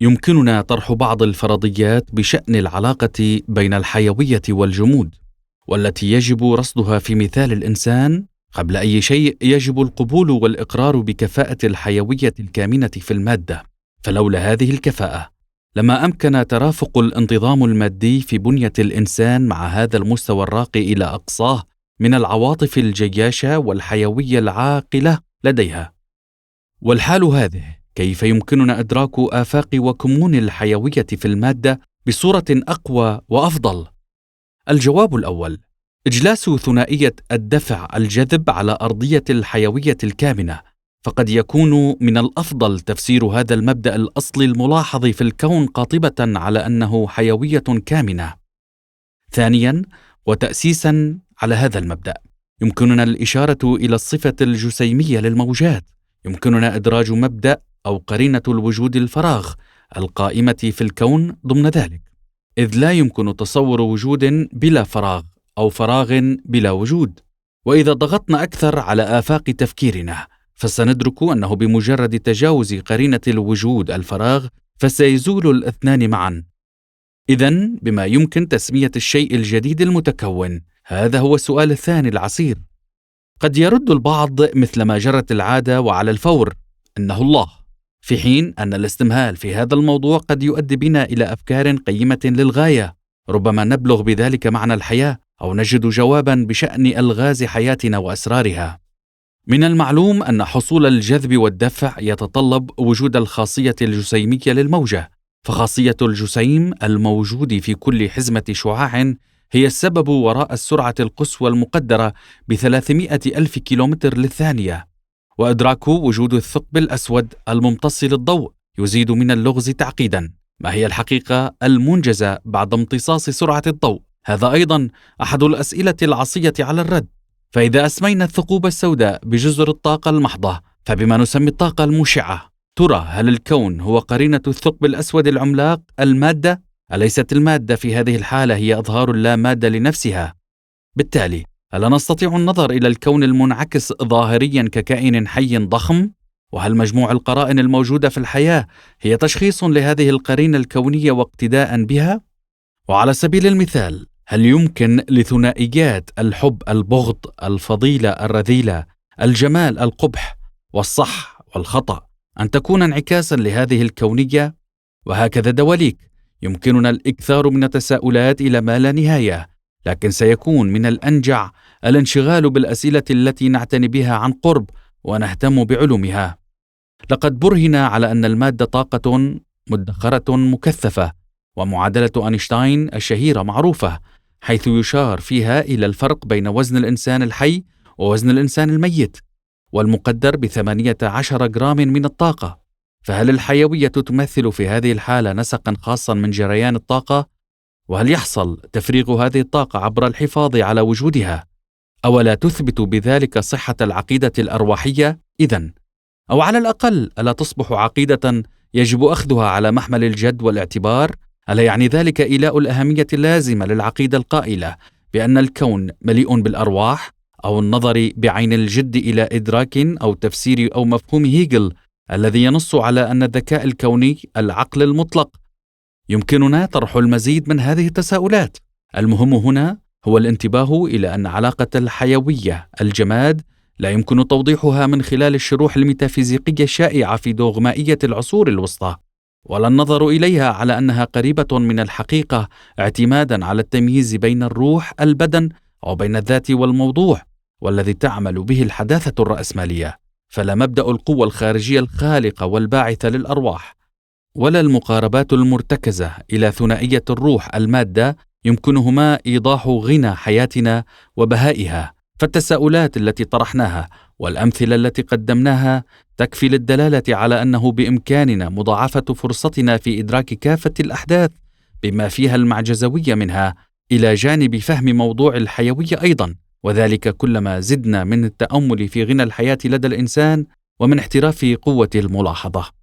يمكننا طرح بعض الفرضيات بشأن العلاقة بين الحيوية والجمود، والتي يجب رصدها في مثال الإنسان. قبل أي شيء يجب القبول والإقرار بكفاءة الحيوية الكامنة في المادة، فلولا هذه الكفاءة لما أمكن ترافق الانتظام المادي في بنية الإنسان مع هذا المستوى الراقي إلى أقصاه من العواطف الجياشة والحيوية العاقلة لديها. والحال هذه كيف يمكننا إدراك آفاق وكمون الحيوية في المادة بصورة أقوى وأفضل؟ الجواب الأول: إجلاس ثنائية الدفع الجذب على أرضية الحيوية الكامنة، فقد يكون من الأفضل تفسير هذا المبدأ الأصلي الملاحظ في الكون قاطبة على أنه حيوية كامنة. ثانياً، وتأسيساً على هذا المبدأ، يمكننا الإشارة إلى الصفة الجسيمية للموجات. يمكننا إدراج مبدأ أو قرينة الوجود الفراغ القائمة في الكون ضمن ذلك، إذ لا يمكن تصور وجود بلا فراغ أو فراغ بلا وجود. وإذا ضغطنا أكثر على آفاق تفكيرنا فسندرك أنه بمجرد تجاوز قرينة الوجود الفراغ فسيزول الاثنان معا. إذن بما يمكن تسمية الشيء الجديد المتكون؟ هذا هو السؤال الثاني العسير. قد يرد البعض مثل ما جرت العادة وعلى الفور إنه الله، في حين أن الاستمهال في هذا الموضوع قد يؤدي بنا إلى أفكار قيمة للغاية. ربما نبلغ بذلك معنى الحياة، أو نجد جوابا بشأن ألغاز حياتنا وأسرارها. من المعلوم أن حصول الجذب والدفع يتطلب وجود الخاصية الجسيمية للموجة، فخاصية الجسيم الموجود في كل حزمة شعاع هي السبب وراء السرعة القصوى المقدرة ب300,000 كيلومتر للثانية. وإدراك وجود الثقب الأسود الممتص للضوء يزيد من اللغز تعقيدا. ما هي الحقيقة المنجزة بعد امتصاص سرعة الضوء؟ هذا أيضا أحد الأسئلة العصية على الرد. فإذا أسمينا الثقوب السوداء بجزر الطاقة المحضة، فبما نسمي الطاقة المشعة، ترى هل الكون هو قرينة الثقب الأسود العملاق المادة؟ أليست المادة في هذه الحالة هي إظهار اللامادة لنفسها؟ بالتالي ألا نستطيع النظر إلى الكون المنعكس ظاهريا ككائن حي ضخم؟ وهل مجموع القرائن الموجودة في الحياة هي تشخيص لهذه القرينة الكونية واقتداء بها؟ وعلى سبيل المثال، هل يمكن لثنائيات الحب البغض، الفضيلة الرذيلة، الجمال القبح، والصح والخطأ أن تكون انعكاسا لهذه الكونية؟ وهكذا دواليك. يمكننا الإكثار من التساؤلات إلى ما لا نهاية، لكن سيكون من الأنجع الانشغال بالأسئلة التي نعتني بها عن قرب ونهتم بعلومها. لقد برهن على أن المادة طاقة مدخرة مكثفة، ومعادلة أينشتاين الشهيرة معروفة، حيث يشار فيها إلى الفرق بين وزن الإنسان الحي ووزن الإنسان الميت، والمقدر ب18 جرام من الطاقة. فهل الحيوية تمثل في هذه الحالة نسقا خاصا من جريان الطاقة؟ وهل يحصل تفريغ هذه الطاقة عبر الحفاظ على وجودها؟ أولا تثبت بذلك صحة العقيدة الأرواحية إذن؟ أو على الأقل ألا تصبح عقيدة يجب أخذها على محمل الجد والاعتبار؟ ألا يعني ذلك إيلاء الأهمية اللازمة للعقيدة القائلة بأن الكون مليء بالأرواح، أو النظر بعين الجد إلى إدراك أو تفسير أو مفهوم هيجل الذي ينص على أن الذكاء الكوني العقل المطلق؟ يمكننا طرح المزيد من هذه التساؤلات. المهم هنا هو الانتباه إلى أن علاقة الحيوية الجماد لا يمكن توضيحها من خلال الشروح الميتافيزيقية الشائعة في دوغمائية العصور الوسطى، ولا النظر إليها على أنها قريبة من الحقيقة اعتمادا على التمييز بين الروح البدن أو بين الذات والموضوع، والذي تعمل به الحداثة الرأسمالية. فلا مبدأ القوة الخارجية الخالقة والباعثة للأرواح، ولا المقاربات المرتكزة إلى ثنائية الروح المادة يمكنهما إيضاح غنى حياتنا وبهائها. فالتساؤلات التي طرحناها والأمثلة التي قدمناها تكفي للدلالة على أنه بإمكاننا مضاعفة فرصتنا في إدراك كافة الأحداث بما فيها المعجزوية منها، إلى جانب فهم موضوع الحيوية أيضا، وذلك كلما زدنا من التأمل في غنى الحياة لدى الإنسان ومن احتراف قوة الملاحظة.